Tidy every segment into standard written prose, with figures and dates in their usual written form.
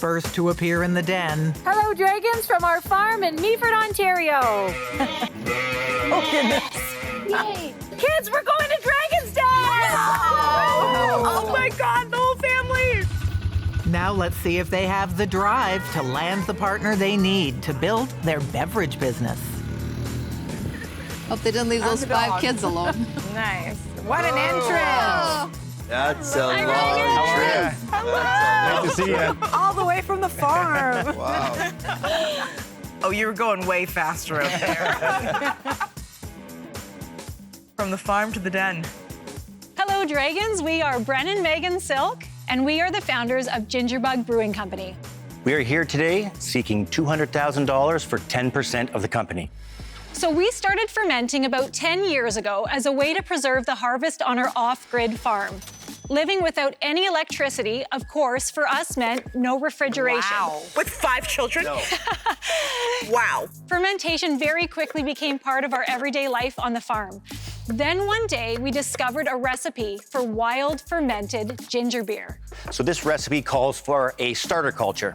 first to appear in the den. Hello, dragons from our farm in Meaford, Ontario. Oh, goodness. Yay. Kids, we're going to Dragon's Den! Oh my God, the whole family! Now let's see if they have the drive to land the partner they need to build their beverage business. Hope they didn't leave those 5 kids alone. Nice. What an entrance! That's a long Megan. trip. Hello. Good to see you. All the way from the farm. Wow. Oh, you were going way faster out there. From the farm to the den. Hello, Dragons. We are Brennan, Megan, Silk, and we are the founders of Gingerbug Brewing Company. We are here today seeking $200,000 for 10% of the company. So we started fermenting about 10 years ago as a way to preserve the harvest on our off-grid farm. Living without any electricity, of course, for us meant no refrigeration. Wow. With 5 children? No. Wow. Fermentation very quickly became part of our everyday life on the farm. Then one day, we discovered a recipe for wild fermented ginger beer. So this recipe calls for a starter culture.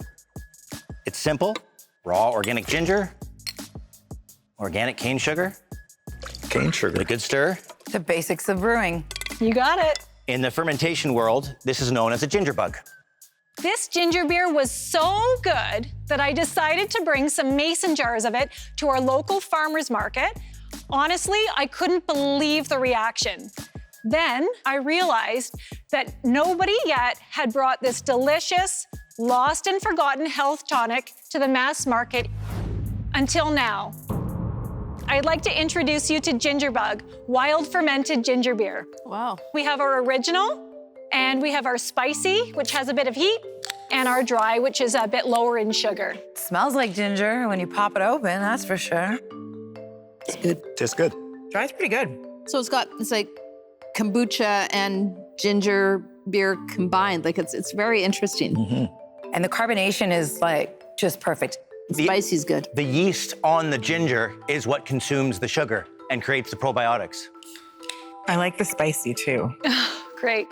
It's simple: raw organic ginger, organic cane sugar, with a good stir. The basics of brewing. You got it. In the fermentation world, this is known as a ginger bug. This ginger beer was so good that I decided to bring some mason jars of it to our local farmers market. Honestly, I couldn't believe the reaction. Then I realized that nobody yet had brought this delicious, lost and forgotten health tonic to the mass market until now. I'd like to introduce you to Gingerbug, wild fermented ginger beer. Wow. We have our original, and we have our spicy, which has a bit of heat, and our dry, which is a bit lower in sugar. Smells like ginger when you pop it open, that's for sure. It's good. Tastes good. Dry's pretty good. So it's like kombucha and ginger beer combined. Like it's very interesting. And the carbonation is like just perfect. Spicy's good. The yeast on the ginger is what consumes the sugar and creates the probiotics. I like the spicy too. Great.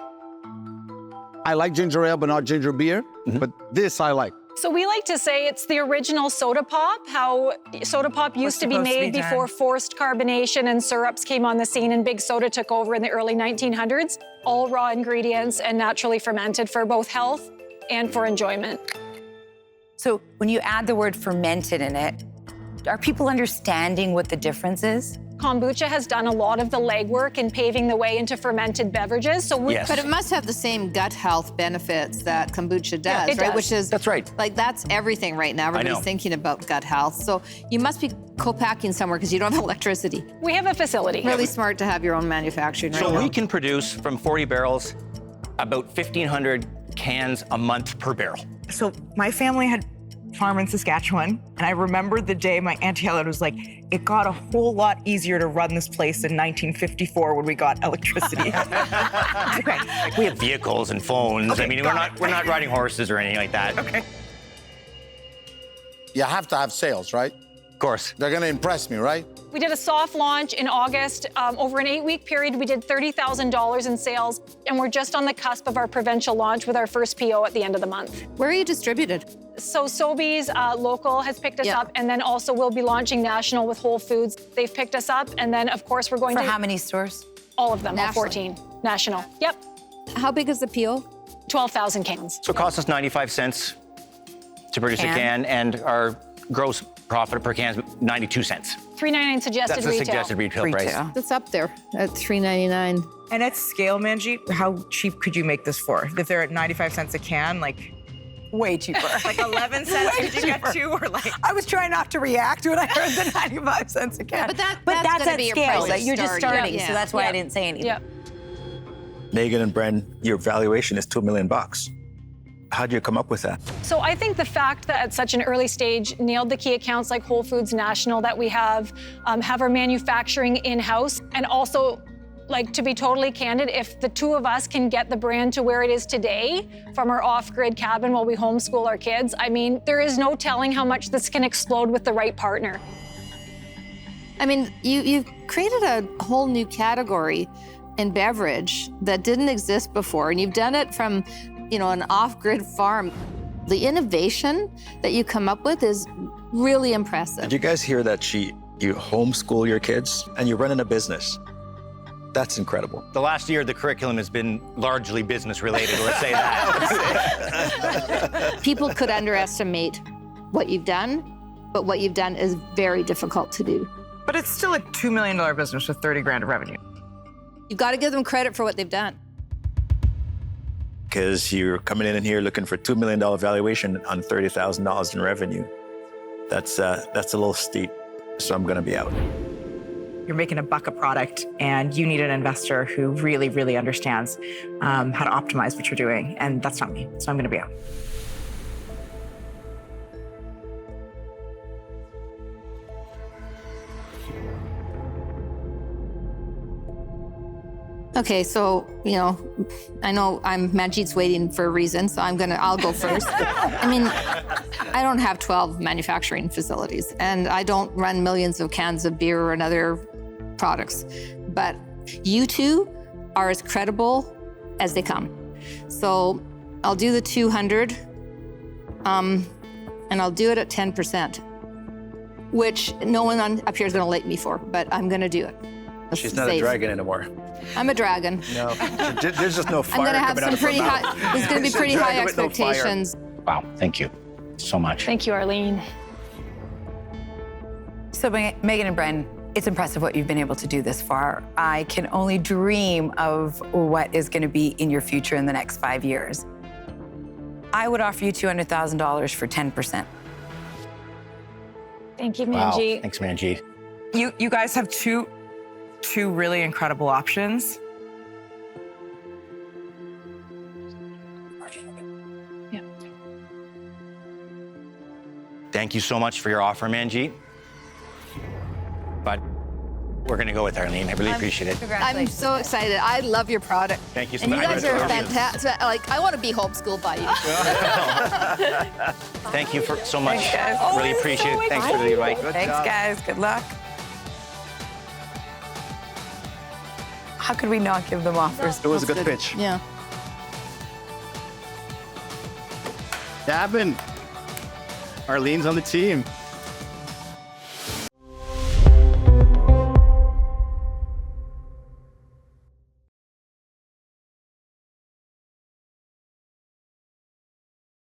I like ginger ale, but not ginger beer. But this I like. So we like to say it's the original soda pop, how soda pop used to be supposed to made be before done. forced carbonation and syrups came on the scene and big soda took over in the early 1900s. All raw ingredients and naturally fermented for both health and for enjoyment. So when you add the word fermented in it, are people understanding what the difference is? Kombucha has done a lot of the legwork in paving the way into fermented beverages. So Yes. But it must have the same gut health benefits that kombucha does, it right? does. Which is That's right. Like that's everything right now. Everybody's know. thinking about gut health. So you must be co-packing somewhere because you don't have electricity. we have a facility. Really smart to have your own manufacturing right So now. we can produce from 40 barrels about 1,500 cans a month per barrel. So my family had farm in Saskatchewan, and I remember the day my Auntie Helen was like, it got a whole lot easier to run this place in 1954 when we got electricity. Okay. We have vehicles and phones. Okay, I mean, got we're it. not riding horses or anything like that. Okay. You have to have sales, right? Of course. They're gonna impress me, right? We did a soft launch in August. Over an 8-week period, we did $30,000 in sales, and we're just on the cusp of our provincial launch with our first PO at the end of the month. Where are you distributed? So Sobeys local has picked us Yeah. up, and then also we'll be launching national with Whole Foods. They've picked us up, and then of course we're going For to how many stores? all of them, all Nationally. 14 national. Yep, How big is the PO? 12,000 cans. So it costs us 95 cents to produce a Can? can, and our gross profit per can is 92 cents. $3.99 suggested That's the retail. suggested retail price. Retail. It's up there at $3.99. And at scale, Manjeet, how cheap could you make this for? If they're at 95 cents a can, like Way cheaper. like 11 cents, could you get 2 or like? I was trying not to react when I heard the 95 cents a can. But that's that's gonna at be your scale. price That you're just starting. starting, Yeah. so that's why Yeah. I didn't say anything. Yep. Megan and Bren, your valuation is $2 million. How'd you come up with that? So I think the fact that at such an early stage nailed the key accounts like Whole Foods National that we have our manufacturing in-house, and also, like, to be totally candid, if the two of us can get the brand to where it is today from our off-grid cabin while we homeschool our kids, I mean, there is no telling how much this can explode with the right partner. I mean, you've created a whole new category in beverage that didn't exist before, and you've done it from, an off-grid farm. The innovation that you come up with is really impressive. Did you guys hear that you homeschool your kids and you're running a business? That's incredible. The last year, the curriculum has been largely business related, let's say that. People could underestimate what you've done, but what you've done is very difficult to do. But it's still a $2 million business with 30 grand of revenue. You've got to give them credit for what they've done. Because you're coming in here looking for $2 million valuation on $30,000 in revenue. That's a little steep, so I'm gonna be out. You're making a buck a product, and you need an investor who really, really understands how to optimize what you're doing, and that's not me, so I'm gonna be out. Okay, so, I know Manjeet's waiting for a reason, so I'll go first. I mean, I don't have 12 manufacturing facilities, and I don't run millions of cans of beer and other products, but you two are as credible as they come. So I'll do the 200, and I'll do it at 10%, which no one up here is gonna like me for, but I'm gonna do it. She's not a dragon anymore. I'm a dragon. No, there's just no fire. I'm gonna have coming out some of her pretty mouth. high, there's gonna be She's a pretty high dragon with no fire. expectations. Wow, thank you so much. Thank you, Arlene. So Megan and Bren, it's impressive what you've been able to do this far. I can only dream of what is gonna be in your future in the next 5 years. I would offer you $200,000 for 10%. Thank you, Wow, Manjeet. thanks, Manjeet. You guys have two really incredible options. Thank you so much for your offer, Manjeet. But we're gonna go with Arlene. I really appreciate it. I'm so excited. I love your product. Thank you so And much. you guys are fantastic. Like, I want to be homeschooled by you. Thank you so much. Thanks, guys. Really appreciate it. Thanks for the invite. Thanks, guys. Good luck. How could we not give them offers? It was a good pitch. Yeah. Gavin, Arlene's on the team.